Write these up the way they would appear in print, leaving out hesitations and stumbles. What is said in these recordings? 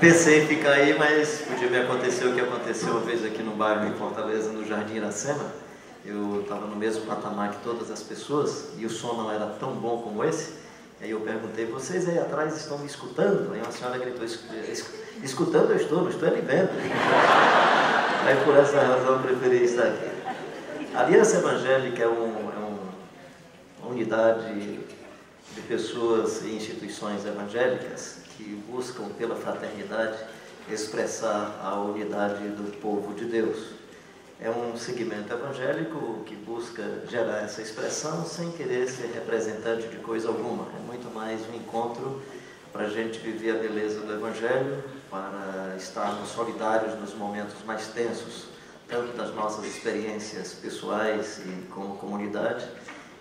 Pensei em ficar aí, mas podia me acontecer o que aconteceu uma vez aqui no bairro em Fortaleza, no Jardim Iracema. Eu estava no mesmo patamar que todas as pessoas e o som não era tão bom como esse. Aí eu perguntei, vocês aí atrás estão me escutando? Aí uma senhora gritou, escutando eu estou, não estou ali vendo. Aí por essa razão eu preferi estar aqui. A Aliança Evangélica é uma unidade de pessoas e instituições evangélicas que buscam pela fraternidade expressar a unidade do povo de Deus. É um segmento evangélico que busca gerar essa expressão sem querer ser representante de coisa alguma. É muito mais um encontro para a gente viver a beleza do Evangelho, para estarmos solidários nos momentos mais tensos, tanto das nossas experiências pessoais e como comunidade,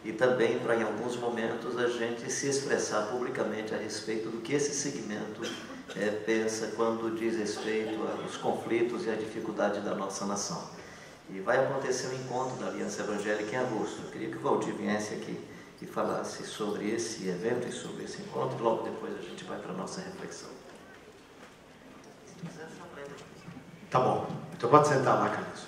e também para, em alguns momentos, a gente se expressar publicamente a respeito do que esse segmento pensa quando diz respeito aos conflitos e à dificuldade da nossa nação. E vai acontecer um encontro da Aliança Evangélica em agosto. Eu queria que o Valdir viesse aqui e falasse sobre esse evento e sobre esse encontro, e logo depois a gente vai para a nossa reflexão. Tá bom, então pode sentar lá, Carlinhos.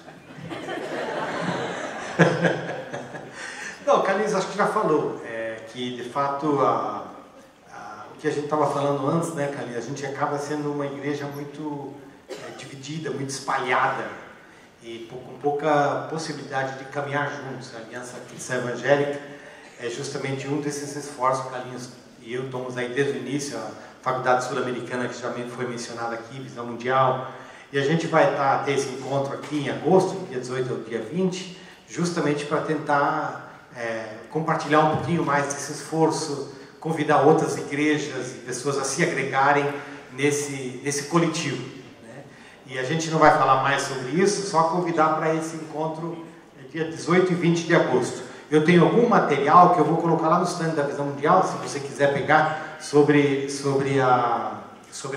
Não, Carlinhos acho que já falou, que de fato o que a gente estava falando antes, né, Carlinhos, a gente acaba sendo uma igreja muito dividida, muito espalhada, e com pouca possibilidade de caminhar juntos. A Aliança Cristã Evangélica é justamente um desses esforços que Carlinhos e eu tomamos aí desde o início, a Faculdade Sul-Americana, que já foi mencionada aqui, Visão Mundial, e a gente vai ter esse encontro aqui em agosto, dia 18 ao dia 20, justamente para tentar compartilhar um pouquinho mais desse esforço, convidar outras igrejas e pessoas a se agregarem nesse coletivo. E a gente não vai falar mais sobre isso, só convidar para esse encontro dia 18 e 20 de agosto. Eu tenho algum material que eu vou colocar lá no stand da Visão Mundial, se você quiser pegar, sobre a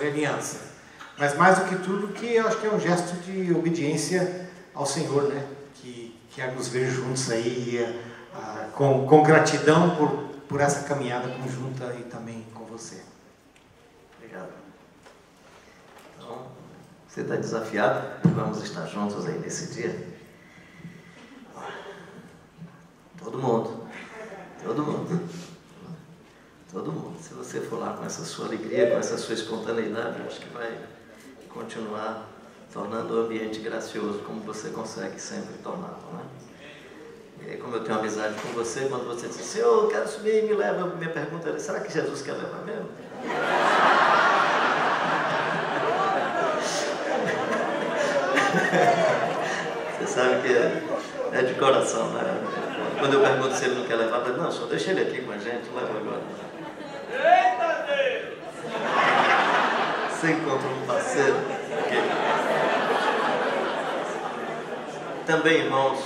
aliança. Mas mais do que tudo, que eu acho que é um gesto de obediência ao Senhor, né? Que quer nos ver juntos aí, com gratidão por essa caminhada conjunta e também com você. Obrigado. Então, você está desafiado? Vamos estar juntos aí nesse dia? Todo mundo. Todo mundo. Todo mundo. Se você for lá com essa sua alegria, com essa sua espontaneidade, eu acho que vai continuar tornando o ambiente gracioso, como você consegue sempre torná-lo, né? E aí, como eu tenho amizade com você, quando você diz assim, eu quero subir, me leva, minha pergunta era, será que Jesus quer levar mesmo? Você sabe que é de coração, né? Quando eu pergunto se ele não quer levar, eu falo, não, só deixa ele aqui com a gente, leva agora. Eita Deus! Você encontra um parceiro. Okay. Também, irmãos,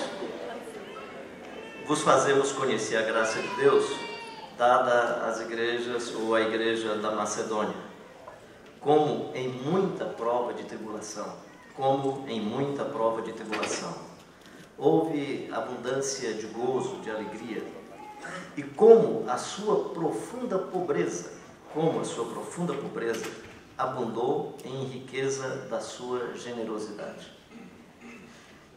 vos fazemos conhecer a graça de Deus dada às igrejas ou à igreja da Macedônia, como em muita prova de tribulação, houve abundância de gozo, de alegria, e como a sua profunda pobreza abundou em riqueza da sua generosidade.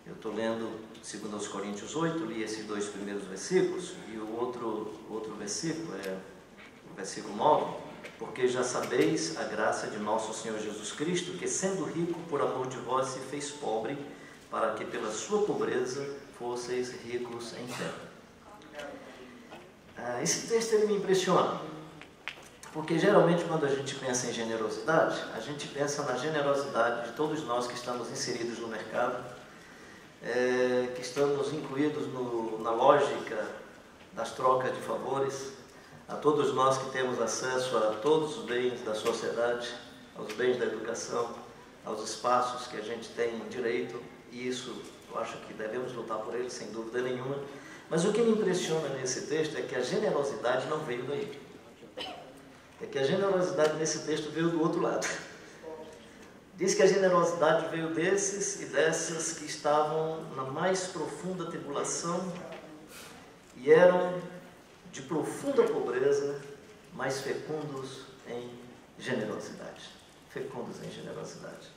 Eu estou lendo 2 Coríntios 8, li esses dois primeiros versículos, e o outro versículo é o versículo 9, porque já sabeis a graça de nosso Senhor Jesus Cristo, que sendo rico por amor de vós se fez pobre, para que pela sua pobreza fosseis ricos em fé. Esse texto ele me impressiona, porque geralmente quando a gente pensa em generosidade, a gente pensa na generosidade de todos nós que estamos inseridos no mercado, que estamos incluídos na lógica das trocas de favores, a todos nós que temos acesso a todos os bens da sociedade, aos bens da educação, aos espaços que a gente tem direito, e isso eu acho que devemos lutar por eles, sem dúvida nenhuma. Mas o que me impressiona nesse texto é que a generosidade não veio daí. É que a generosidade nesse texto veio do outro lado. Diz que a generosidade veio desses e dessas que estavam na mais profunda tribulação e eram de profunda pobreza, mas fecundos em generosidade. fecundos em generosidade.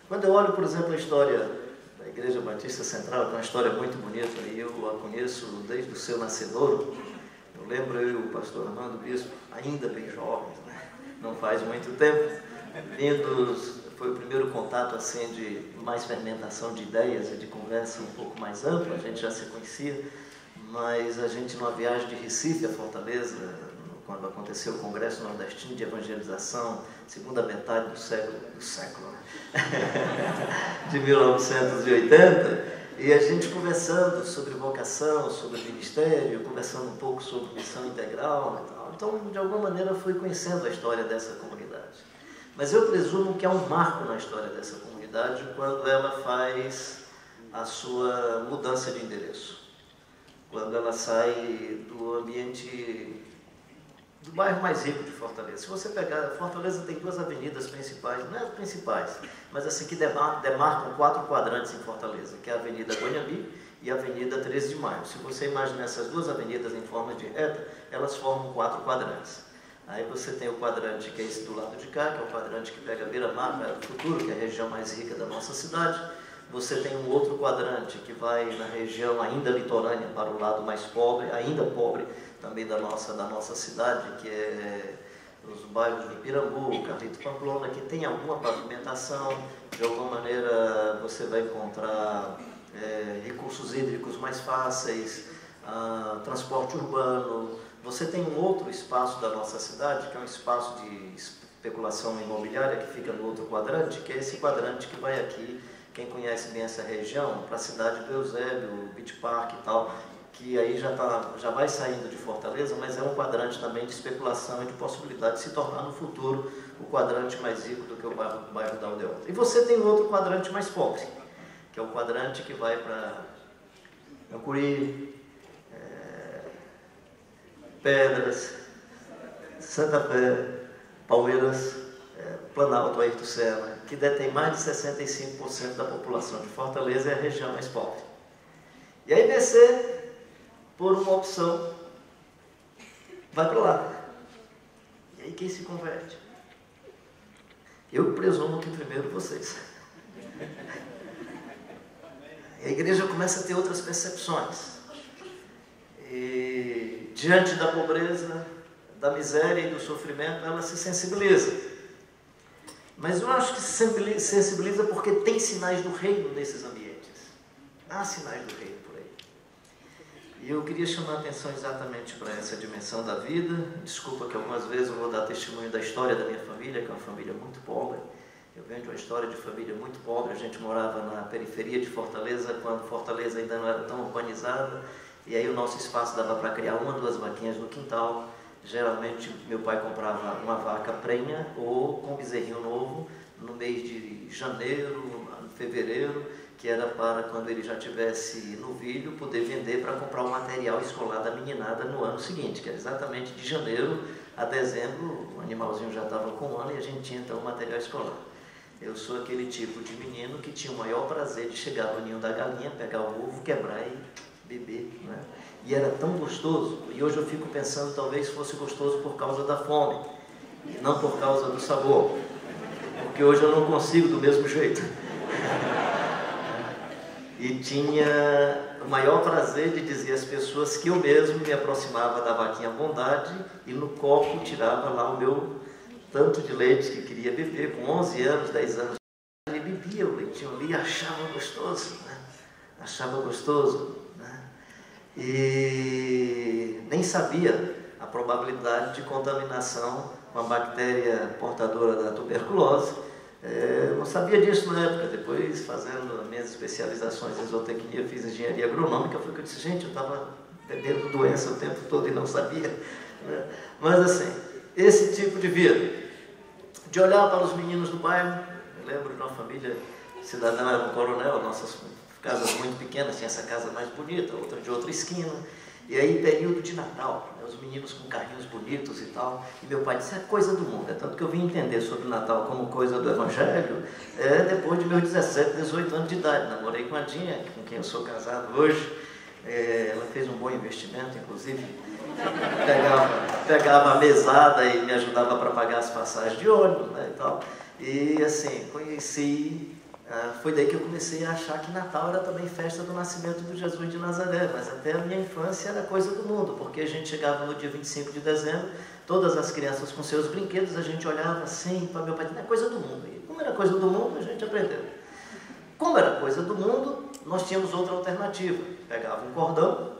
Quando eu olho, por exemplo, a história da Igreja Batista Central, que é uma história muito bonita, e eu a conheço desde o seu nascedouro. Eu lembro eu e o pastor Armando Bispo, ainda bem jovens, né? Não faz muito tempo, foi o primeiro contato assim de mais fermentação de ideias e de conversa um pouco mais ampla. A gente já se conhecia, mas a gente numa viagem de Recife a Fortaleza, quando aconteceu o Congresso Nordestino de Evangelização, segunda metade do século de 1980, e a gente conversando sobre vocação, sobre ministério, conversando um pouco sobre missão integral e tal. Então, de alguma maneira, fui conhecendo a história dessa comunidade. Mas eu presumo que há um marco na história dessa comunidade quando ela faz a sua mudança de endereço. Quando ela sai do ambiente do bairro mais rico de Fortaleza. Se você pegar, Fortaleza tem duas avenidas principais, não é as principais, mas assim que demarcam 4 quadrantes em Fortaleza, que é a Avenida Guanhabi e a Avenida 13 de Maio. Se você imaginar essas duas avenidas em forma de reta, elas formam 4 quadrantes. Aí você tem o quadrante que é esse do lado de cá, que é o quadrante que pega Beira-Mar, Praia do Futuro, que é a região mais rica da nossa cidade. Você tem um outro quadrante que vai na região ainda litorânea, para o lado mais pobre, ainda pobre, também da nossa cidade, que é os bairros do Pirambu, Carlito Pamplona, que tem alguma pavimentação, de alguma maneira você vai encontrar recursos hídricos mais fáceis, transporte urbano. Você tem um outro espaço da nossa cidade, que é um espaço de especulação imobiliária, que fica no outro quadrante, que é esse quadrante que vai aqui, quem conhece bem essa região, para a cidade do Eusébio, Beach Park e tal, que aí já vai saindo de Fortaleza, mas é um quadrante também de especulação e de possibilidade de se tornar no futuro o quadrante mais rico do que o bairro da Aldeota. E você tem outro quadrante mais pobre, que é o quadrante que vai para Ancuri, Pedras, Santa Fé, Palmeiras, Planalto, Ayrton Senna, que detém mais de 65% da população de Fortaleza, é a região mais pobre. E aí descer por uma opção, vai para lá. E aí quem se converte? Eu presumo que primeiro vocês. E a igreja começa a ter outras percepções. E diante da pobreza, da miséria e do sofrimento, ela se sensibiliza. Mas eu acho que se sensibiliza porque tem sinais do reino nesses ambientes. Há sinais do reino. E eu queria chamar a atenção exatamente para essa dimensão da vida. Desculpa que algumas vezes eu vou dar testemunho da história da minha família, que é uma família muito pobre. Eu venho de uma história de família muito pobre. A gente morava na periferia de Fortaleza, quando Fortaleza ainda não era tão urbanizada. E aí o nosso espaço dava para criar 1 ou 2 vaquinhas no quintal. Geralmente meu pai comprava uma vaca prenha ou com bezerrinho novo no mês de janeiro, fevereiro, que era para, quando ele já tivesse novilho, poder vender para comprar o material escolar da meninada no ano seguinte, que era exatamente de janeiro a dezembro, o animalzinho já estava com 1 ano e a gente tinha então o material escolar. Eu sou aquele tipo de menino que tinha o maior prazer de chegar no ninho da galinha, pegar o ovo, quebrar e beber, né? E era tão gostoso, e hoje eu fico pensando, talvez fosse gostoso por causa da fome, e não por causa do sabor, porque hoje eu não consigo do mesmo jeito. E tinha o maior prazer de dizer às pessoas que eu mesmo me aproximava da vaquinha Bondade e no copo tirava lá o meu tanto de leite que queria beber, com 11 anos, 10 anos. Ele bebia o leitinho ali e achava gostoso, né? Achava gostoso, né? E nem sabia a probabilidade de contaminação com a bactéria portadora da tuberculose. Eu não sabia disso na época. Depois, fazendo as minhas especializações em zootecnia, fiz engenharia agronômica, foi que eu disse, gente, eu estava bebendo doença o tempo todo e não sabia, né? Mas assim, esse tipo de vida, de olhar para os meninos do bairro. Eu lembro de uma família cidadã, era um coronel, nossas casas muito pequenas, tinha essa casa mais bonita, outra de outra esquina. E aí, período de Natal, né, os meninos com carrinhos bonitos e tal. E meu pai disse, é coisa do mundo. É tanto que eu vim entender sobre o Natal como coisa do Evangelho depois de meus 17, 18 anos de idade. Namorei com a Dinha, com quem eu sou casado hoje. Ela fez um bom investimento, inclusive. Pegava a mesada e me ajudava para pagar as passagens de ônibus, né, e tal. E assim, conheci, foi daí que eu comecei a achar que Natal era também festa do nascimento do Jesus de Nazaré, mas até a minha infância era coisa do mundo, porque a gente chegava no dia 25 de dezembro, todas as crianças com seus brinquedos, a gente olhava assim para meu pai, é coisa do mundo. E como era coisa do mundo, a gente aprendeu. Como era coisa do mundo, nós tínhamos outra alternativa. Pegava um cordão,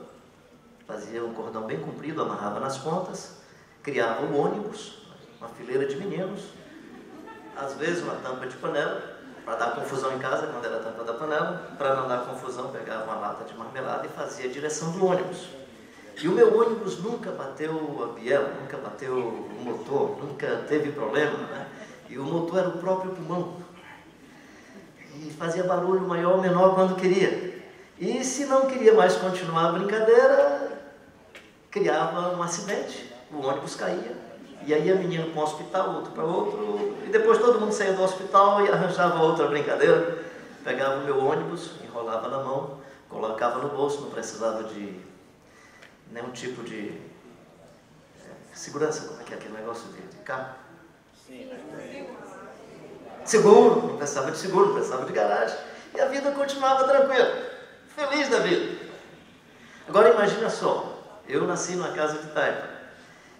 fazia um cordão bem comprido, amarrava nas pontas, criava um ônibus, uma fileira de meninos, às vezes uma tampa de panela, para dar confusão em casa, quando era a tampa da panela, para não dar confusão, pegava uma lata de marmelada e fazia a direção do ônibus. E o meu ônibus nunca bateu a biela, nunca bateu o motor, nunca teve problema, né? E o motor era o próprio pulmão. E fazia barulho maior ou menor quando queria. E se não queria mais continuar a brincadeira, criava um acidente, o ônibus caía, e aí ia menino para um hospital, outro para outro, e depois todo mundo saía do hospital e arranjava outra brincadeira. Pegava o meu ônibus, enrolava na mão, colocava no bolso, não precisava de nenhum tipo de segurança, como é que é aquele negócio de carro? Seguro, não precisava de seguro, não precisava de garagem, e a vida continuava tranquila, feliz da vida. Agora imagina só, eu nasci numa casa de taipa,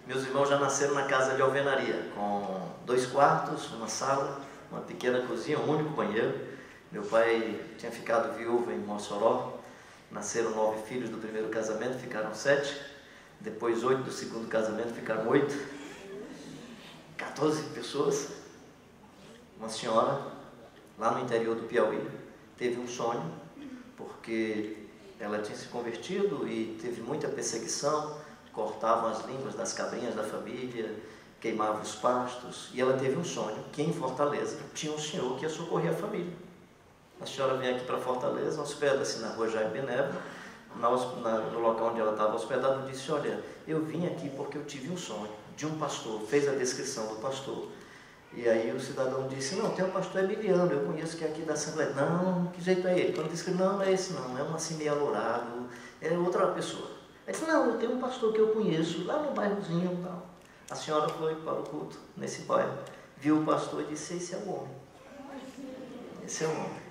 meus irmãos já nasceram na casa de alvenaria, com 2 quartos, uma sala, uma pequena cozinha, um único banheiro. Meu pai tinha ficado viúvo em Mossoró, nasceram 9 filhos do primeiro casamento, ficaram 7, depois 8 do segundo casamento, ficaram 8, 14 pessoas. Uma senhora, lá no interior do Piauí, teve um sonho, porque ela tinha se convertido e teve muita perseguição, cortavam as línguas das cabrinhas da família, queimavam os pastos, e ela teve um sonho que em Fortaleza tinha um senhor que ia socorrer a família. A senhora vem aqui para Fortaleza, hospeda-se na rua Jaime Benévolo, no local onde ela estava hospedada, e disse, olha, eu vim aqui porque eu tive um sonho de um pastor, fez a descrição do pastor. E aí o cidadão disse, não, tem um pastor Emiliano, eu conheço que é aqui da Assembleia. Não, que jeito é ele? Quando disse que não é esse não, é um assim meio alourado, é outra pessoa. Ele disse, não, eu tenho um pastor que eu conheço, lá no bairrozinho e tal. A senhora foi para o culto, nesse bairro, viu o pastor e disse, esse é o homem. Esse é o homem.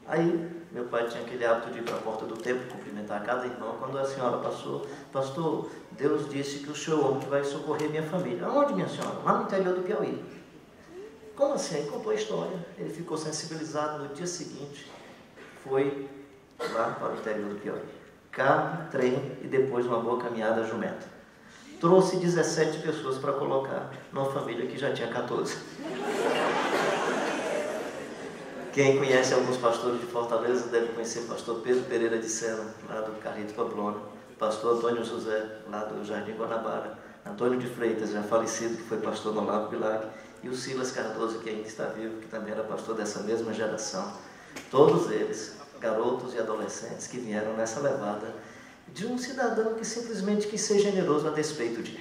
Aí, meu pai tinha aquele hábito de ir para a porta do templo, cumprimentar cada irmão. Quando a senhora passou, pastor, Deus disse que o senhor é o homem que vai socorrer minha família. Aonde, minha senhora? Lá no interior do Piauí. Como assim? Aí contou a história. Ele ficou sensibilizado. No dia seguinte, foi lá para o interior do Piauí. Carro, trem e depois uma boa caminhada jumenta. Trouxe 17 pessoas para colocar numa família que já tinha 14. Quem conhece alguns pastores de Fortaleza deve conhecer o pastor Pedro Pereira de Sena, lá do Carrito Pamplona, pastor Antônio José, lá do Jardim Guanabara, Antônio de Freitas, já falecido, que foi pastor no Olavo Bilac, e o Silas Cardoso, que ainda está vivo, que também era pastor dessa mesma geração. Todos eles, garotos e adolescentes, que vieram nessa levada de um cidadão que simplesmente quis ser generoso a despeito de.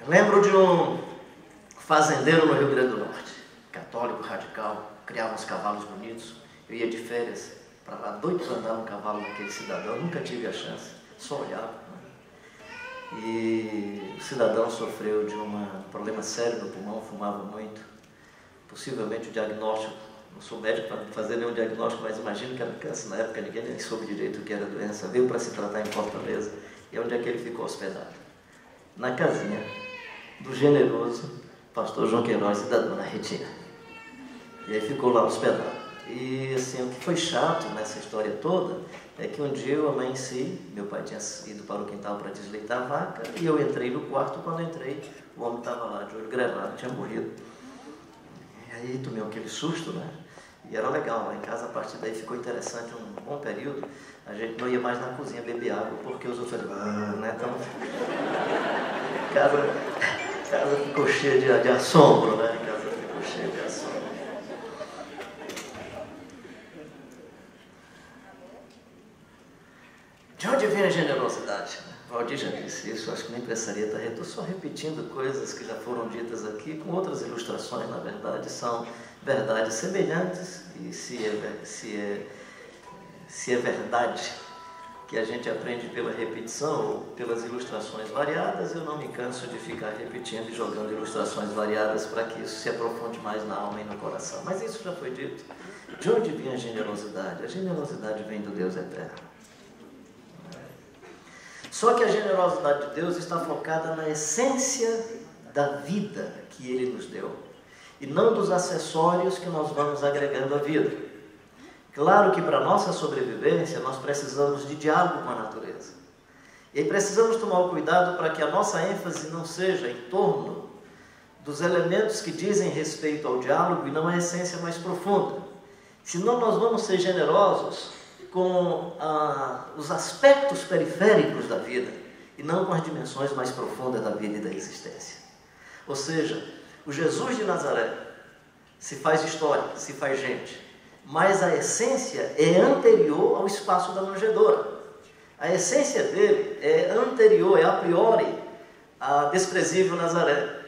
Lembro de um fazendeiro no Rio Grande do Norte, católico, radical, criava uns cavalos bonitos. Eu ia de férias para lá, doido para andar no cavalo daquele cidadão, nunca tive a chance, só olhava. E o cidadão sofreu de um problema sério no pulmão, fumava muito, possivelmente o diagnóstico, não sou médico para fazer nenhum diagnóstico, mas imagino que era câncer, na época ninguém nem soube direito o que era a doença, veio para se tratar em Fortaleza, e é onde é que ele ficou hospedado? Na casinha do generoso pastor João Queiroz e da dona Retina. E aí ficou lá hospedado. E assim, o que foi chato nessa história toda é que um dia eu amanheci, meu pai tinha ido para o quintal para desleitar a vaca, e eu entrei no quarto. Quando eu entrei, o homem estava lá de olho grelado, tinha morrido. E aí tomei aquele susto, né? E era legal, lá em casa a partir daí ficou interessante um bom período. A gente não ia mais na cozinha beber água, porque os outros falaram, né? Então, a casa ficou cheia de assombro, né? A casa ficou cheia de assombro. De onde vem a generosidade? Valdir já disse isso, acho que nem precisaria estar só repetindo coisas que já foram ditas aqui, com outras ilustrações, na verdade, são verdades semelhantes, e se é verdade que a gente aprende pela repetição ou pelas ilustrações variadas, eu não me canso de ficar repetindo e jogando ilustrações variadas para que isso se aprofunde mais na alma e no coração. Mas isso já foi dito. De onde vem a generosidade? A generosidade vem do Deus eterno. Só que a generosidade de Deus está focada na essência da vida que Ele nos deu, e não dos acessórios que nós vamos agregando à vida. Claro que para a nossa sobrevivência nós precisamos de diálogo com a natureza. E aí precisamos tomar o cuidado para que a nossa ênfase não seja em torno dos elementos que dizem respeito ao diálogo e não à essência mais profunda. Senão nós vamos ser generosos com os aspectos periféricos da vida e não com as dimensões mais profundas da vida e da existência. Ou seja, o Jesus de Nazaré se faz história, se faz gente, mas a essência é anterior ao espaço da manjedoura. A essência dele é anterior, é a priori, a desprezível Nazaré.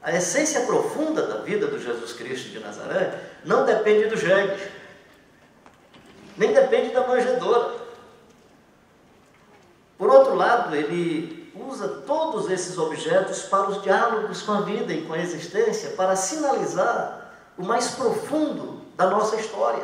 A essência profunda da vida do Jesus Cristo de Nazaré não depende do jegue, nem depende da manjedoura. Por outro lado, ele usa todos esses objetos para os diálogos com a vida e com a existência, para sinalizar o mais profundo da nossa história,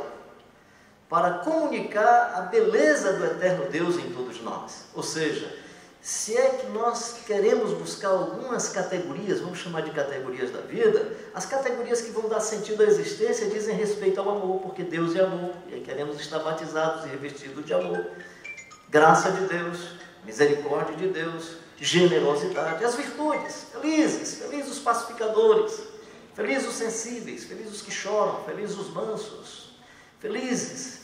para comunicar a beleza do eterno Deus em todos nós. Ou seja, se é que nós queremos buscar algumas categorias, vamos chamar de categorias da vida, as categorias que vão dar sentido à existência dizem respeito ao amor, porque Deus é amor, e aí queremos estar batizados e revestidos de amor, graça de Deus, misericórdia de Deus, generosidade, as virtudes, felizes os pacificadores, felizes os sensíveis, felizes os que choram, felizes os mansos, felizes,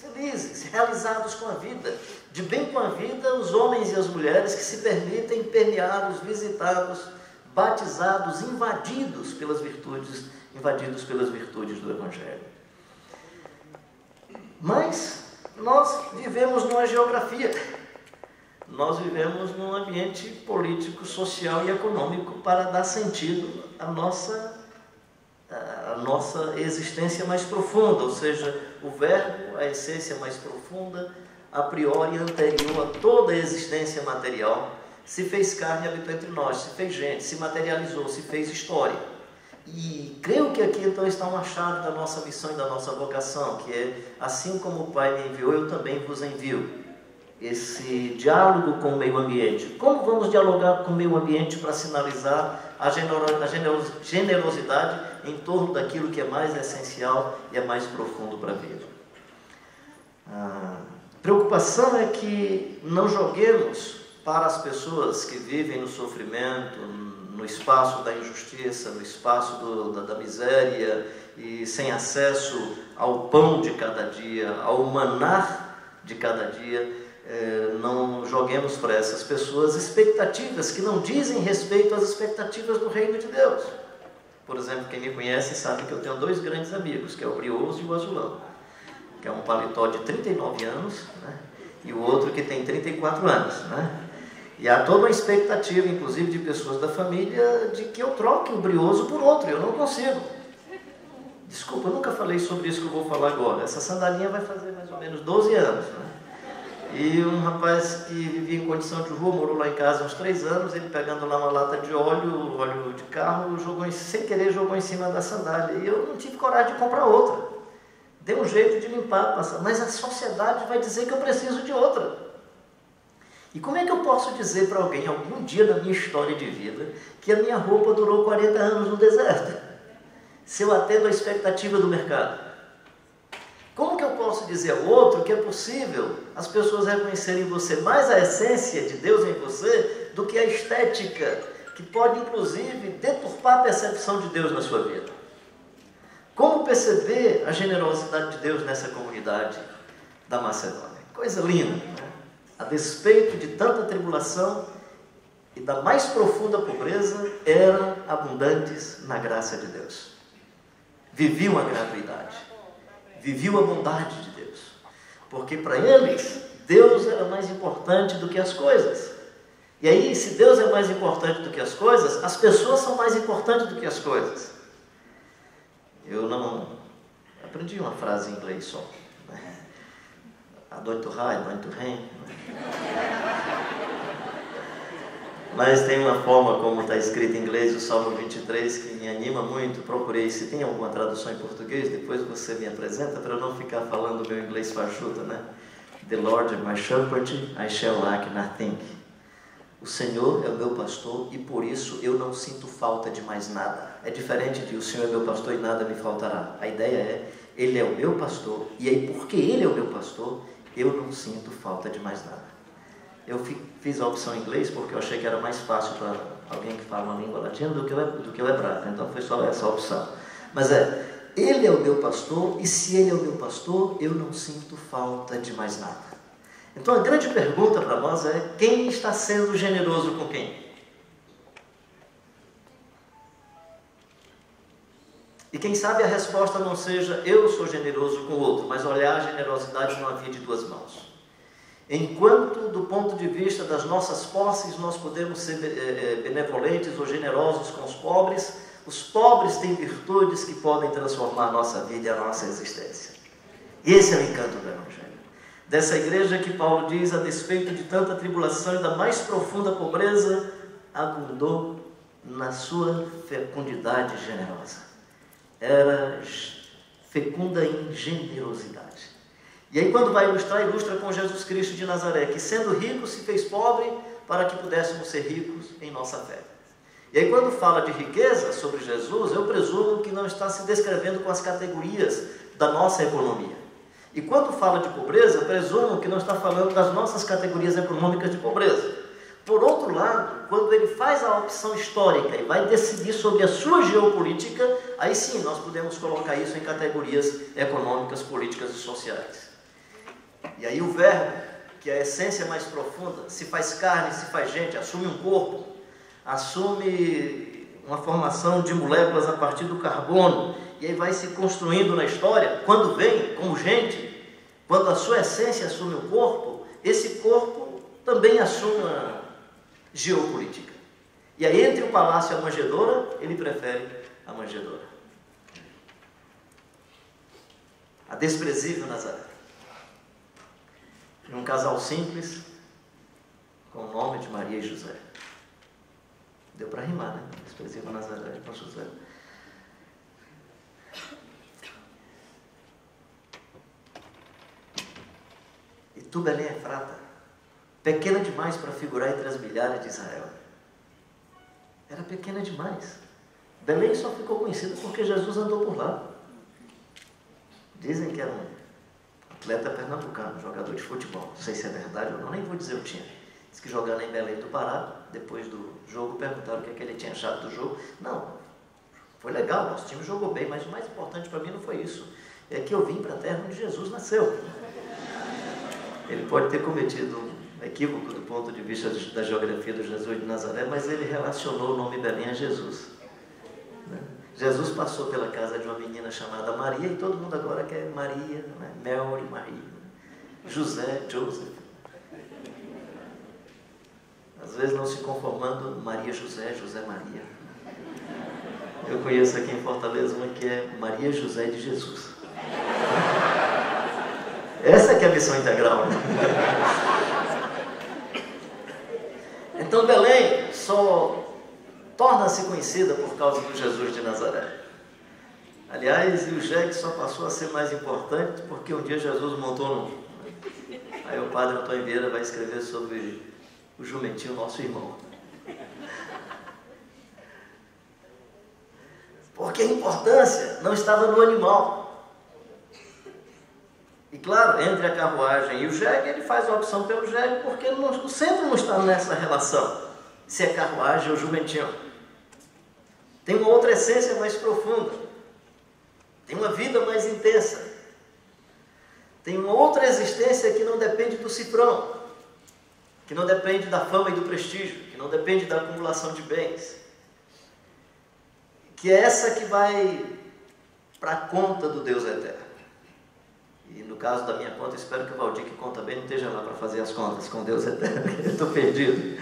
realizados com a vida, de bem com a vida, os homens e as mulheres que se permitem permeados, visitados, batizados, invadidos pelas virtudes do Evangelho. Mas nós vivemos numa geografia, nós vivemos num ambiente político, social e econômico para dar sentido à nossa existência mais profunda, ou seja, o verbo, a essência mais profunda, a priori anterior a toda a existência material, se fez carne e habitou entre nós, se fez gente, se materializou, se fez história. E creio que aqui então está uma chave da nossa missão e da nossa vocação, que é, assim como o Pai me enviou, eu também vos envio. Esse diálogo com o meio ambiente. Como vamos dialogar com o meio ambiente para sinalizar a generosidade em torno daquilo que é mais essencial e é mais profundo para a vida? A preocupação é que não joguemos para as pessoas que vivem no sofrimento, no espaço da injustiça, no espaço da miséria e sem acesso ao pão de cada dia, ao maná de cada dia. Não joguemos para essas pessoas expectativas que não dizem respeito às expectativas do reino de Deus. Por exemplo, quem me conhece sabe que eu tenho dois grandes amigos, que é o Brioso e o Azulão, que é um paletó de 39 anos, né? E o outro que tem 34 anos, né? E há toda uma expectativa, inclusive de pessoas da família, de que eu troque o Brioso por outro. Eu não consigo. Desculpa, eu nunca falei sobre isso que eu vou falar agora. Essa sandalinha vai fazer mais ou menos 12 anos, né? E um rapaz que vivia em condição de rua, morou lá em casa uns 3 anos, ele pegando lá uma lata de óleo de carro, sem querer jogou em cima da sandália. E eu não tive coragem de comprar outra. Deu um jeito de limpar, passar. Mas a sociedade vai dizer que eu preciso de outra. E como é que eu posso dizer para alguém, algum dia na minha história de vida, que a minha roupa durou 40 anos no deserto, se eu atendo a expectativa do mercado? Como que eu posso dizer ao outro que é possível as pessoas reconhecerem em você mais a essência de Deus em você do que a estética, que pode inclusive deturpar a percepção de Deus na sua vida? Como perceber a generosidade de Deus nessa comunidade da Macedônia? Coisa linda, né? A despeito de tanta tribulação e da mais profunda pobreza, eram abundantes na graça de Deus. Viviam a gratuidade. Viviam a bondade de Deus, porque para eles, Deus era mais importante do que as coisas. E aí, se Deus é mais importante do que as coisas, as pessoas são mais importantes do que as coisas. Eu não aprendi uma frase em inglês só. Né? Going to high, going to rain. Mas tem uma forma como está escrito em inglês o Salmo 23 que me anima muito. Procurei, se tem alguma tradução em português, depois você me apresenta para eu não ficar falando meu inglês fachuta, né? The Lord is my shepherd, I shall lack nothing. O Senhor é o meu pastor e por isso eu não sinto falta de mais nada. É diferente de o Senhor é meu pastor e nada me faltará. A ideia é, Ele é o meu pastor e aí porque Ele é o meu pastor, eu não sinto falta de mais nada. Eu fiz a opção em inglês porque eu achei que era mais fácil para alguém que fala uma língua latina do que o hebraico. Então foi só essa opção. Mas Ele é o meu pastor e se Ele é o meu pastor, eu não sinto falta de mais nada. Então a grande pergunta para nós é, quem está sendo generoso com quem? E quem sabe a resposta não seja, eu sou generoso com o outro, mas olhar a generosidade numa via de duas mãos. Enquanto, do ponto de vista das nossas posses, nós podemos ser benevolentes ou generosos com os pobres têm virtudes que podem transformar a nossa vida e a nossa existência. E esse é o encanto do Evangelho. Dessa igreja que Paulo diz, a despeito de tanta tribulação e da mais profunda pobreza, abundou na sua fecundidade generosa. Era fecunda em generosidade. E aí quando vai ilustrar, ilustra com Jesus Cristo de Nazaré, que sendo rico se fez pobre para que pudéssemos ser ricos em nossa fé. E aí quando fala de riqueza sobre Jesus, eu presumo que não está se descrevendo com as categorias da nossa economia. E quando fala de pobreza, eu presumo que não está falando das nossas categorias econômicas de pobreza. Por outro lado, quando ele faz a opção histórica e vai decidir sobre a sua geopolítica, aí sim nós podemos colocar isso em categorias econômicas, políticas e sociais. E aí o verbo, que é a essência mais profunda, se faz carne, se faz gente, assume um corpo, assume uma formação de moléculas a partir do carbono, e aí vai se construindo na história, quando vem como gente, quando a sua essência assume o corpo, esse corpo também assume a geopolítica. E aí entre o palácio e a manjedoura, ele prefere a manjedoura. A desprezível Nazaré. Um casal simples, com o nome de Maria e José. Deu para rimar, né? Desprezível Nazaré com José. E tu, Belém Efrata, pequena demais para figurar entre as milhares de Israel. Era pequena demais. Belém só ficou conhecida porque Jesus andou por lá. Dizem que era um atleta pernambucano, jogador de futebol. Não sei se é verdade ou não, nem vou dizer o time. Diz que jogando em Belém do Pará, depois do jogo, perguntaram o que ele tinha achado do jogo. Não, foi legal, nosso time jogou bem, mas o mais importante para mim não foi isso. É que eu vim para a terra onde Jesus nasceu. Ele pode ter cometido um equívoco do ponto de vista da geografia do Jesus de Nazaré, mas ele relacionou o nome Belém a Jesus. Jesus passou pela casa de uma menina chamada Maria e todo mundo agora quer Maria, né? Mary, Maria, José, Joseph. Às vezes não se conformando Maria José, José Maria. Eu conheço aqui em Fortaleza uma que é Maria José de Jesus. Essa que é a missão integral, né? Então Belém só torna-se conhecida por causa do Jesus de Nazaré. Aliás, o jegue só passou a ser mais importante porque um dia Jesus montou num. Aí o padre Antônio Vieira vai escrever sobre o jumentinho, nosso irmão. Porque a importância não estava no animal. E claro, entre a carruagem e o jegue, ele faz a opção pelo jegue porque o centro não está nessa relação, se é carruagem ou jumentinho. Tem uma outra essência mais profunda. Tem uma vida mais intensa. Tem uma outra existência que não depende do cifrão, que não depende da fama e do prestígio, que não depende da acumulação de bens. Que é essa que vai para a conta do Deus eterno. E no caso da minha conta, espero que o Valdir, que conta bem, não esteja lá para fazer as contas com Deus eterno, eu estou perdido.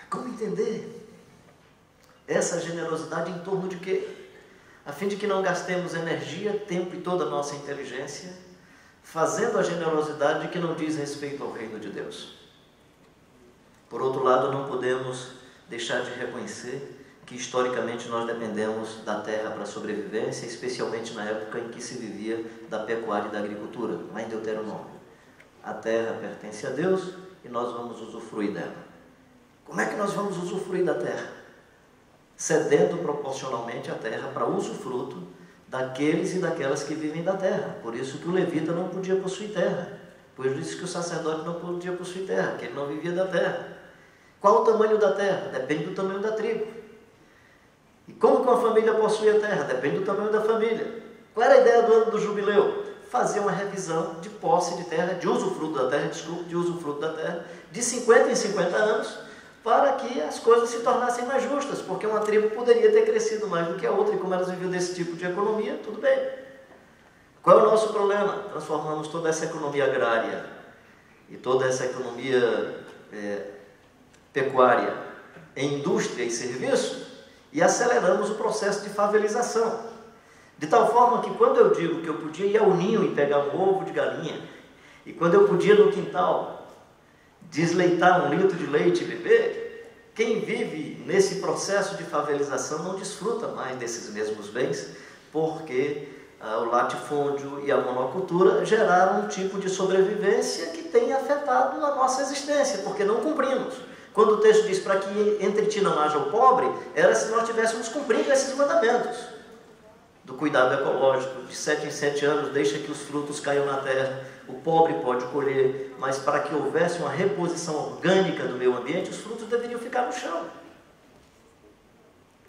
Como entender? Essa generosidade em torno de quê? A fim de que não gastemos energia, tempo e toda a nossa inteligência fazendo a generosidade que não diz respeito ao reino de Deus. Por outro lado, não podemos deixar de reconhecer que historicamente nós dependemos da terra para a sobrevivência, especialmente na época em que se vivia da pecuária e da agricultura, lá em Deuteronômio. A terra pertence a Deus e nós vamos usufruir dela. Como é que nós vamos usufruir da terra? Cedendo proporcionalmente a terra para usufruto daqueles e daquelas que vivem da terra. Por isso que o levita não podia possuir terra. Por isso que o sacerdote não podia possuir terra, que ele não vivia da terra. Qual o tamanho da terra? Depende do tamanho da tribo. E como que uma família possui a terra? Depende do tamanho da família. Qual era a ideia do ano do jubileu? Fazer uma revisão de posse de terra, de usufruto da terra, de 50 em 50 anos, para que as coisas se tornassem mais justas, porque uma tribo poderia ter crescido mais do que a outra, e como elas viviam desse tipo de economia, tudo bem. Qual é o nosso problema? Transformamos toda essa economia agrária e toda essa economia pecuária em indústria e serviço e aceleramos o processo de favelização. De tal forma que quando eu digo que eu podia ir ao ninho e pegar um ovo de galinha, e quando eu podia no quintal desleitar 1 litro de leite e beber, quem vive nesse processo de favelização não desfruta mais desses mesmos bens, porque o latifúndio e a monocultura geraram um tipo de sobrevivência que tem afetado a nossa existência, porque não cumprimos. Quando o texto diz para que entre ti não haja o pobre, era se nós tivéssemos cumprido esses mandamentos. Do cuidado ecológico, de 7 em 7 anos, deixa que os frutos caiam na terra, o pobre pode colher, mas para que houvesse uma reposição orgânica do meio ambiente, os frutos deveriam ficar no chão.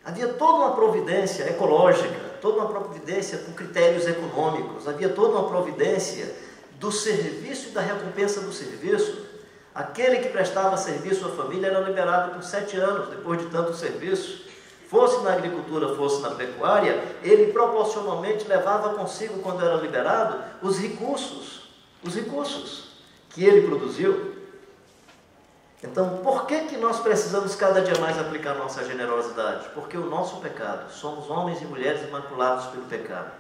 Havia toda uma providência ecológica, toda uma providência com critérios econômicos, havia toda uma providência do serviço e da recompensa do serviço. Aquele que prestava serviço à família era liberado com 7 anos, depois de tanto serviço. Fosse na agricultura, fosse na pecuária, ele proporcionalmente levava consigo, quando era liberado, os recursos que ele produziu. Então, por que nós precisamos cada dia mais aplicar nossa generosidade? Porque o nosso pecado, somos homens e mulheres maculados pelo pecado.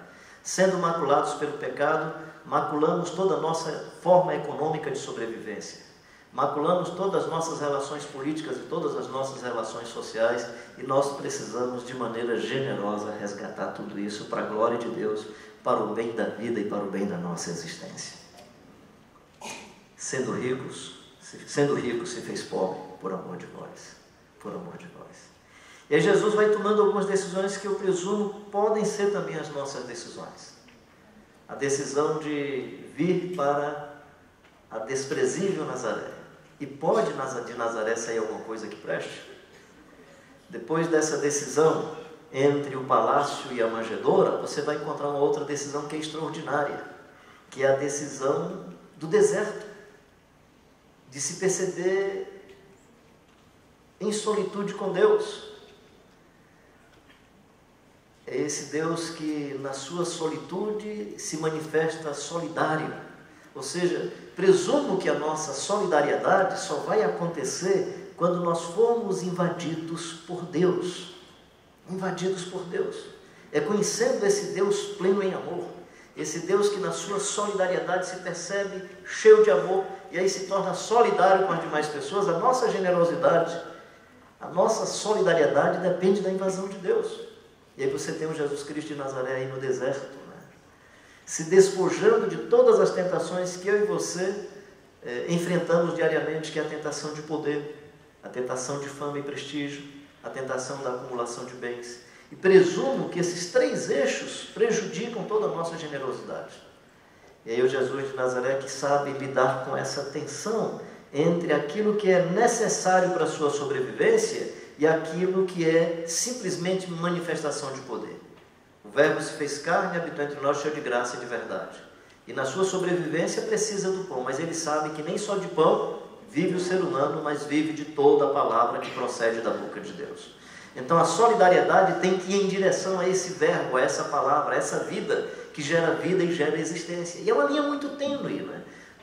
Sendo maculados pelo pecado, maculamos toda a nossa forma econômica de sobrevivência. Maculamos todas as nossas relações políticas e todas as nossas relações sociais, e nós precisamos de maneira generosa resgatar tudo isso para a glória de Deus, para o bem da vida e para o bem da nossa existência. Sendo rico se fez pobre por amor de vós, por amor de vós. E aí Jesus vai tomando algumas decisões que eu presumo podem ser também as nossas decisões. A decisão de vir para a desprezível Nazaré. E pode de Nazaré sair alguma coisa que preste? Depois dessa decisão entre o palácio e a manjedoura, você vai encontrar uma outra decisão que é extraordinária, que é a decisão do deserto, de se perceber em solitude com Deus. É esse Deus que na sua solitude se manifesta solidário. Ou seja, presumo que a nossa solidariedade só vai acontecer quando nós formos invadidos por Deus. Invadidos por Deus. É conhecendo esse Deus pleno em amor. Esse Deus que na sua solidariedade se percebe cheio de amor e aí se torna solidário com as demais pessoas. A nossa generosidade, a nossa solidariedade depende da invasão de Deus. E aí você tem o Jesus Cristo de Nazaré aí no deserto, se despojando de todas as tentações que eu e você enfrentamos diariamente, que é a tentação de poder, a tentação de fama e prestígio, a tentação da acumulação de bens. E presumo que esses 3 eixos prejudicam toda a nossa generosidade. E aí o Jesus de Nazaré que sabe lidar com essa tensão entre aquilo que é necessário para a sua sobrevivência e aquilo que é simplesmente manifestação de poder. O Verbo se fez carne e habitou entre nós cheio de graça e de verdade. E na sua sobrevivência precisa do pão, mas ele sabe que nem só de pão vive o ser humano, mas vive de toda a palavra que procede da boca de Deus. Então a solidariedade tem que ir em direção a esse verbo, a essa palavra, a essa vida que gera vida e gera existência. E é uma linha muito tênue,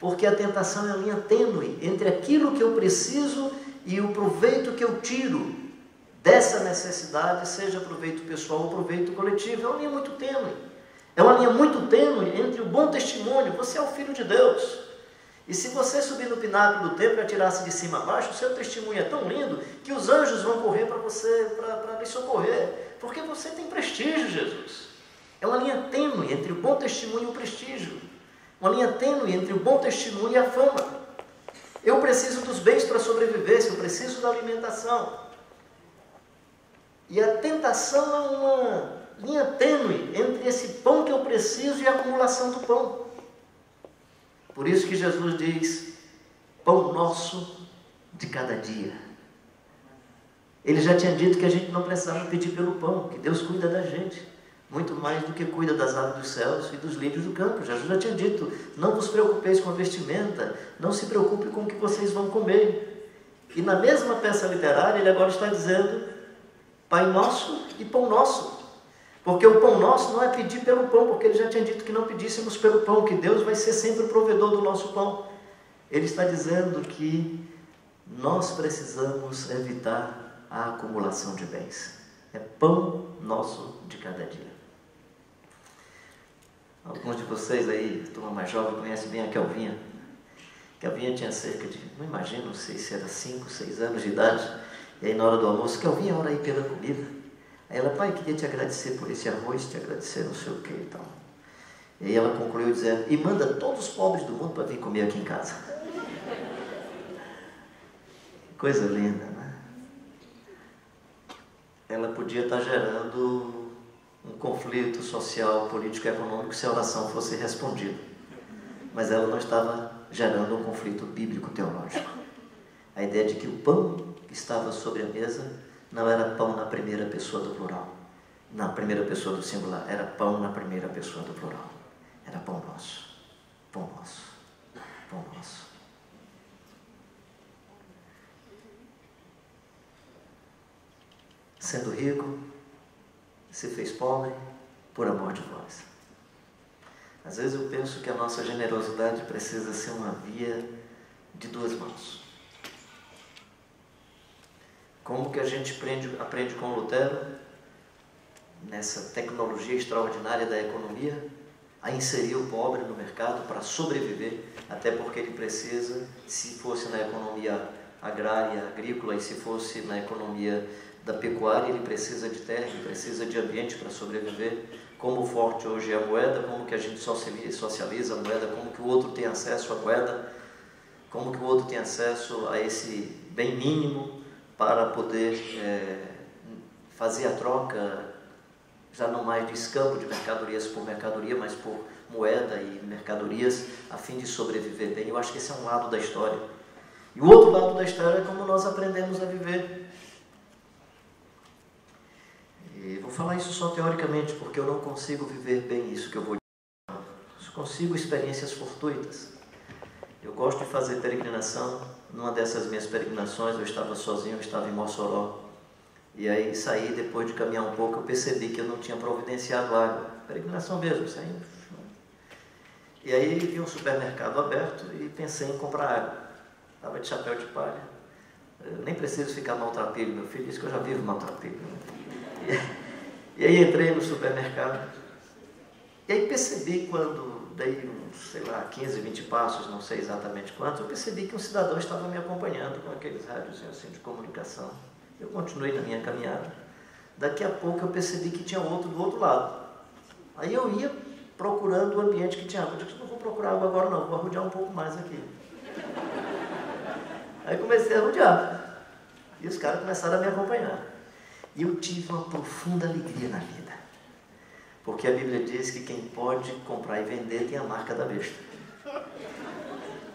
porque a tentação é uma linha tênue entre aquilo que eu preciso e o proveito que eu tiro dessa necessidade, seja proveito pessoal ou proveito coletivo. É uma linha muito tênue. É uma linha muito tênue entre o bom testemunho. Você é o Filho de Deus. E se você subir no pináculo do templo e atirar-se de cima a baixo, o seu testemunho é tão lindo que os anjos vão correr para você, para lhe socorrer. Porque você tem prestígio, Jesus. É uma linha tênue entre o bom testemunho e o prestígio. Uma linha tênue entre o bom testemunho e a fama. Eu preciso dos bens para sobreviver, eu preciso da alimentação. E a tentação é uma linha tênue entre esse pão que eu preciso e a acumulação do pão. Por isso que Jesus diz, pão nosso de cada dia. Ele já tinha dito que a gente não precisava pedir pelo pão, que Deus cuida da gente, muito mais do que cuida das aves dos céus e dos lírios do campo. Jesus já tinha dito, não vos preocupeis com a vestimenta, não se preocupe com o que vocês vão comer. E na mesma peça literária, ele agora está dizendo, Pai nosso e pão nosso. Porque o pão nosso não é pedir pelo pão, porque ele já tinha dito que não pedíssemos pelo pão, que Deus vai ser sempre o provedor do nosso pão. Ele está dizendo que nós precisamos evitar a acumulação de bens. É pão nosso de cada dia. Alguns de vocês aí, turma mais jovem, conhecem bem a Kelvinha. Kelvinha tinha cerca de, não imagino, não sei se era 5, 6 anos de idade. E aí na hora do almoço, Kelvinha, ora aí pela comida. Aí ela, pai, queria te agradecer por esse arroz, te agradecer não sei o que e tal. E aí ela concluiu dizendo, e manda todos os pobres do mundo para vir comer aqui em casa. Coisa linda, né? Ela podia estar gerando um conflito social, político e econômico se a oração fosse respondida. Mas ela não estava gerando um conflito bíblico-teológico. A ideia de que o pão que estava sobre a mesa não era pão na primeira pessoa do plural, na primeira pessoa do singular, era pão na primeira pessoa do plural. Era pão nosso, pão nosso, pão nosso. Sendo rico, se fez pobre por amor de vós. Às vezes eu penso que a nossa generosidade precisa ser uma via de duas mãos. Como que a gente aprende com Lutero, nessa tecnologia extraordinária da economia, a inserir o pobre no mercado para sobreviver, até porque ele precisa, se fosse na economia agrária, agrícola, e se fosse na economia da pecuária, ele precisa de terra, ele precisa de ambiente para sobreviver. Como forte hoje é a moeda, como que a gente socializa a moeda, como que o outro tem acesso à moeda, como que o outro tem acesso a esse bem mínimo para poder fazer a troca, já não mais de escampo de mercadorias por mercadoria, mas por moeda e mercadorias, a fim de sobreviver bem. Eu acho que esse é um lado da história. E o outro lado da história é como nós aprendemos a viver. E vou falar isso só teoricamente, porque eu não consigo viver bem isso que eu vou dizer. Eu consigo experiências fortuitas. Eu gosto de fazer peregrinação. Numa dessas minhas peregrinações, eu estava sozinho, eu estava em Mossoró. E aí saí, depois de caminhar um pouco, eu percebi que eu não tinha providenciado água. Peregrinação mesmo, saindo. E aí vi um supermercado aberto e pensei em comprar água. Estava de chapéu de palha. Eu nem preciso ficar maltrapilho, meu filho disse que eu já vivo maltrapilho. E aí entrei no supermercado. E aí percebi quando dei uns, sei lá, 15, 20 passos, não sei exatamente quanto, eu percebi que um cidadão estava me acompanhando com aqueles rádios assim, de comunicação. Eu continuei na minha caminhada. Daqui a pouco eu percebi que tinha outro do outro lado. Aí eu ia procurando o ambiente que tinha água. Eu disse, não vou procurar água agora não, vou arrodear um pouco mais aqui. Aí comecei a arrodear. E os caras começaram a me acompanhar. E eu tive uma profunda alegria na vida. Porque a Bíblia diz que quem pode comprar e vender tem a marca da besta.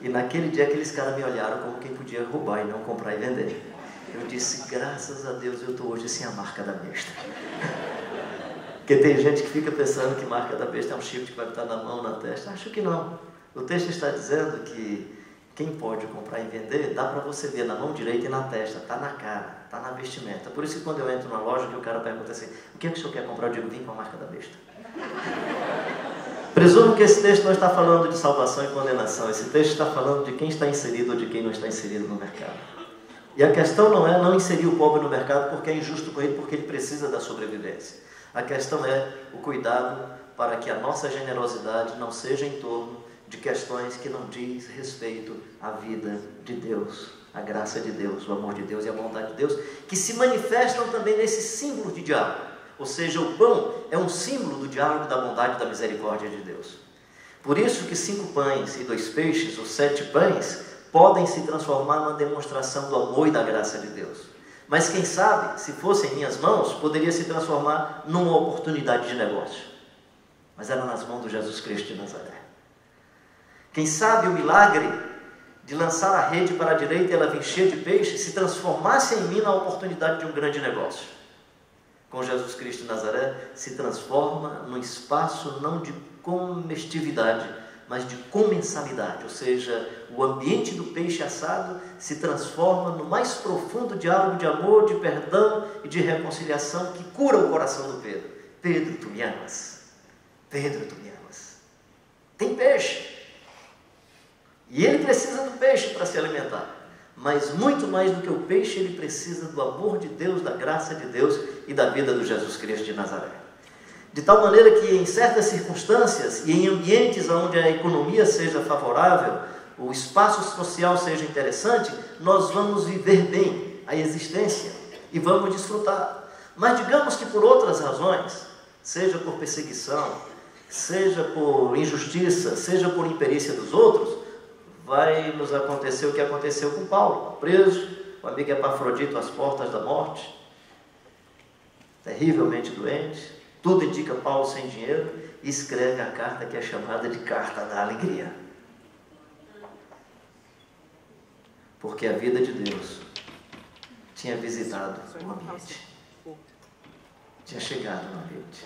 E naquele dia aqueles caras me olharam como quem podia roubar e não comprar e vender. Eu disse, graças a Deus eu estou hoje sem a marca da besta. Porque tem gente que fica pensando que marca da besta é um chifre que vai estar na mão, na testa. Acho que não. O texto está dizendo que quem pode comprar e vender, dá para você ver na mão direita e na testa, está na cara, está na vestimenta. Por isso que quando eu entro numa loja que o cara pergunta assim, o que é que o senhor quer comprar? Eu digo, vim com a marca da besta. Presumo que esse texto não está falando de salvação e condenação. Esse texto está falando de quem está inserido ou de quem não está inserido no mercado. E a questão não é não inserir o pobre no mercado porque é injusto com ele, porque ele precisa da sobrevivência. A questão é o cuidado para que a nossa generosidade não seja em torno de questões que não diz respeito à vida de Deus, a graça de Deus, o amor de Deus e a bondade de Deus, que se manifestam também nesse símbolo de diálogo. Ou seja, o pão é um símbolo do diálogo, da bondade e da misericórdia de Deus. Por isso que 5 pães e 2 peixes, ou 7 pães, podem se transformar numa demonstração do amor e da graça de Deus. Mas quem sabe, se fosse em minhas mãos, poderia se transformar numa oportunidade de negócio. Mas era nas mãos do Jesus Cristo de Nazaré. Quem sabe o milagre de lançar a rede para a direita e ela vir cheia de peixe, se transformasse em mim na oportunidade de um grande negócio. Com Jesus Cristo de Nazaré, se transforma num espaço não de comestividade, mas de comensalidade, ou seja, o ambiente do peixe assado se transforma no mais profundo diálogo de amor, de perdão e de reconciliação que cura o coração do Pedro. Pedro, tu me amas. Pedro, tu me amas. Tem peixe. E ele precisa do peixe para se alimentar. Mas muito mais do que o peixe, ele precisa do amor de Deus, da graça de Deus e da vida do Jesus Cristo de Nazaré. De tal maneira que em certas circunstâncias e em ambientes onde a economia seja favorável, o espaço social seja interessante, nós vamos viver bem a existência e vamos desfrutar. Mas digamos que por outras razões, seja por perseguição, seja por injustiça, seja por imperícia dos outros, vai nos acontecer o que aconteceu com Paulo, preso, o amigo Epafrodito às portas da morte, terrivelmente doente. Tudo indica Paulo sem dinheiro e escreve a carta que é chamada de Carta da Alegria. Porque a vida de Deus tinha visitado o ambiente. Tinha chegado no ambiente.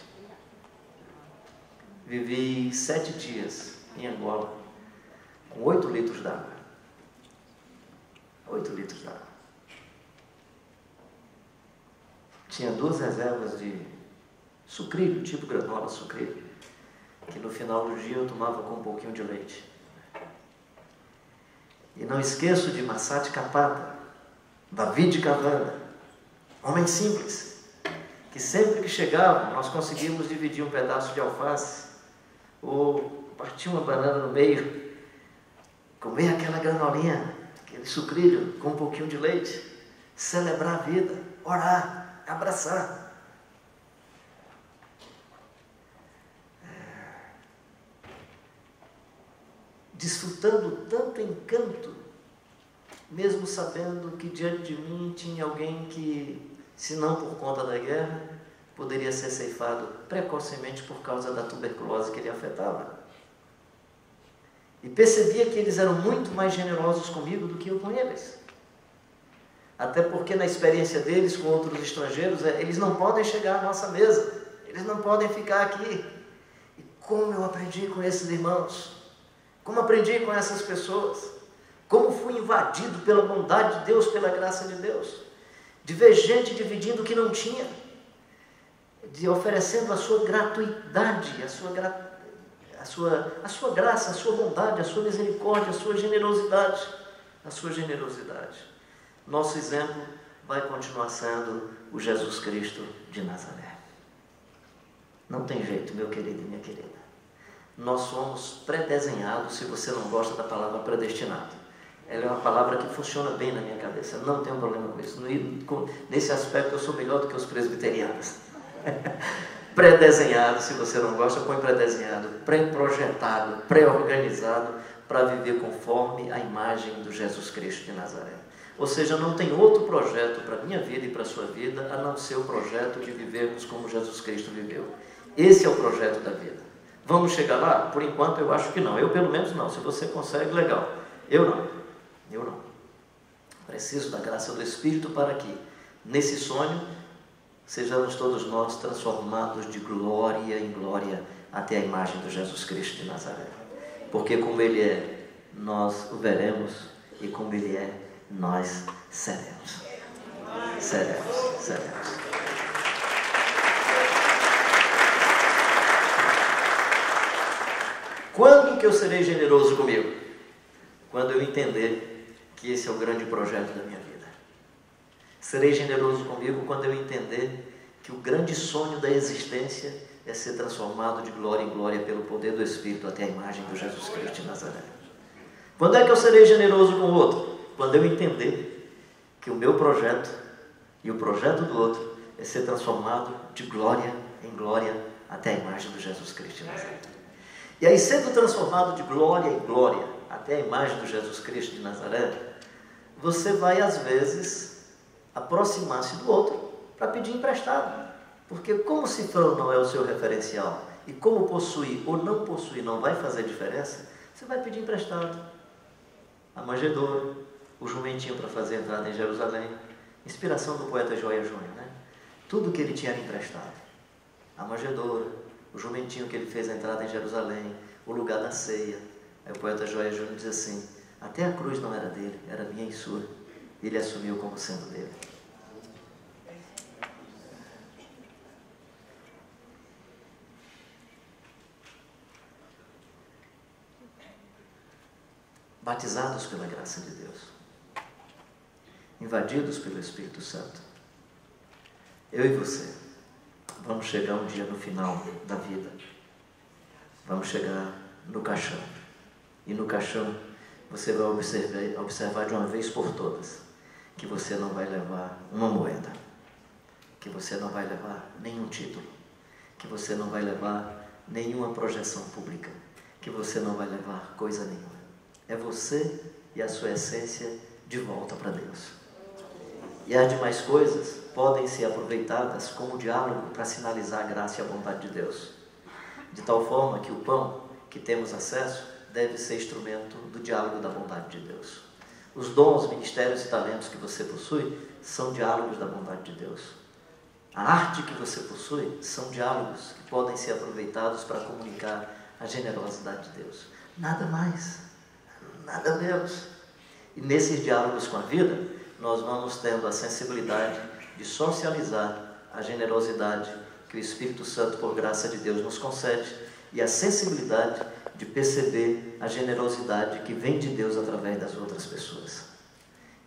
Vivi 7 dias em Angola com 8 litros d'água. 8 litros d'água. Tinha 2 reservas de sucrilho, tipo granola sucrilho, que no final do dia eu tomava com um pouquinho de leite. E não esqueço de Massat Kapata, David Cavanda, homem simples, que sempre que chegavam nós conseguimos dividir um pedaço de alface, ou partir uma banana no meio, comer aquela granolinha, aquele sucrilho com um pouquinho de leite, celebrar a vida, orar, abraçar. Desfrutando tanto encanto, mesmo sabendo que diante de mim tinha alguém que, se não por conta da guerra, poderia ser ceifado precocemente por causa da tuberculose que ele afetava. E percebia que eles eram muito mais generosos comigo do que eu com eles. Até porque na experiência deles com outros estrangeiros, eles não podem chegar à nossa mesa, eles não podem ficar aqui. E como eu aprendi com esses irmãos, como aprendi com essas pessoas, como fui invadido pela bondade de Deus, pela graça de Deus, de ver gente dividindo o que não tinha, de oferecendo a sua gratuidade, a sua graça, a sua bondade, a sua misericórdia, a sua generosidade, Nosso exemplo vai continuar sendo o Jesus Cristo de Nazaré. Não tem jeito, meu querido e minha querida. Nós somos predesenhados, se você não gosta da palavra predestinado. Ela é uma palavra que funciona bem na minha cabeça, não tenho problema com isso. Nesse aspecto eu sou melhor do que os presbiterianos. Predesenhado, se você não gosta, põe predesenhado, pré-projetado, pré-organizado para viver conforme a imagem do Jesus Cristo de Nazaré. Ou seja, não tem outro projeto para a minha vida e para a sua vida, a não ser o projeto de vivermos como Jesus Cristo viveu. Esse é o projeto da vida. Vamos chegar lá? Por enquanto eu acho que não. Eu pelo menos não. Se você consegue, legal. Eu não. Preciso da graça do Espírito para que, nesse sonho, sejamos todos nós transformados de glória em glória até a imagem do Jesus Cristo de Nazaré. Porque como Ele é, nós o veremos, e como Ele é, nós seremos. Seremos. Quando que eu serei generoso comigo? Quando eu entender que esse é o grande projeto da minha vida. Serei generoso comigo quando eu entender que o grande sonho da existência é ser transformado de glória em glória pelo poder do Espírito até a imagem do Jesus Cristo de Nazaré. Quando é que eu serei generoso com o outro? Quando eu entender que o meu projeto e o projeto do outro é ser transformado de glória em glória até a imagem do Jesus Cristo de Nazaré. E aí, sendo transformado de glória em glória até a imagem do Jesus Cristo de Nazaré, você vai, às vezes, aproximar-se do outro para pedir emprestado. Porque como o cifrão não é o seu referencial, e como possuir ou não possuir não vai fazer diferença, você vai pedir emprestado. A manjedoura, o jumentinho para fazer a entrada em Jerusalém, inspiração do poeta Joia Júnior, né? Tudo que ele tinha era emprestado. A manjedoura, o jumentinho que ele fez a entrada em Jerusalém, o lugar da ceia. Aí o poeta Joia Júnior diz assim: até a cruz não era dele, era minha e sua. Ele assumiu como sendo dele. Batizados pela graça de Deus, invadidos pelo Espírito Santo, eu e você vamos chegar um dia no final da vida, vamos chegar no caixão, e no caixão você vai observar de uma vez por todas que você não vai levar uma moeda, que você não vai levar nenhum título, que você não vai levar nenhuma projeção pública, que você não vai levar coisa nenhuma. É você e a sua essência de volta para Deus. E as demais coisas podem ser aproveitadas como diálogo para sinalizar a graça e a bondade de Deus. De tal forma que o pão que temos acesso deve ser instrumento do diálogo da bondade de Deus. Os dons, ministérios e talentos que você possui são diálogos da bondade de Deus. A arte que você possui são diálogos que podem ser aproveitados para comunicar a generosidade de Deus. Nada mais. Nada menos. E nesses diálogos com a vida, nós vamos tendo a sensibilidade de socializar a generosidade que o Espírito Santo, por graça de Deus, nos concede, e a sensibilidade de perceber a generosidade que vem de Deus através das outras pessoas.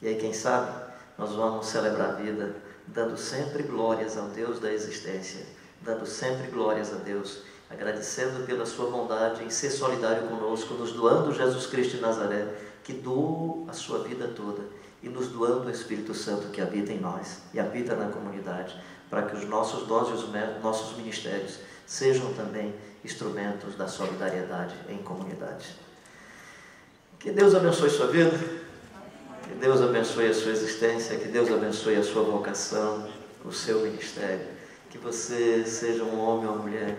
E aí, quem sabe, nós vamos celebrar a vida dando sempre glórias ao Deus da existência, dando sempre glórias a Deus, agradecendo pela sua bondade em ser solidário conosco, nos doando Jesus Cristo de Nazaré, que doou a sua vida toda, e nos doando o Espírito Santo que habita em nós e habita na comunidade, para que os nossos dons e os nossos ministérios sejam também instrumentos da solidariedade em comunidade. Que Deus abençoe sua vida, que Deus abençoe a sua existência, que Deus abençoe a sua vocação, o seu ministério, que você seja um homem ou uma mulher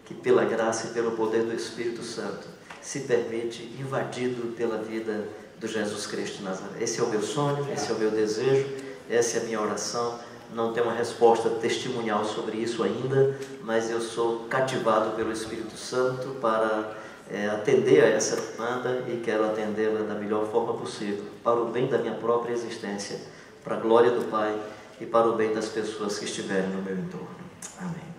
que pela graça e pelo poder do Espírito Santo se permite invadido pela vida do Jesus Cristo de Nazaré. Esse é o meu sonho, esse é o meu desejo, essa é a minha oração. Não tenho uma resposta testemunhal sobre isso ainda, mas eu sou cativado pelo Espírito Santo para atender a essa demanda, e quero atendê-la da melhor forma possível, para o bem da minha própria existência, para a glória do Pai e para o bem das pessoas que estiverem no meu entorno. Amém.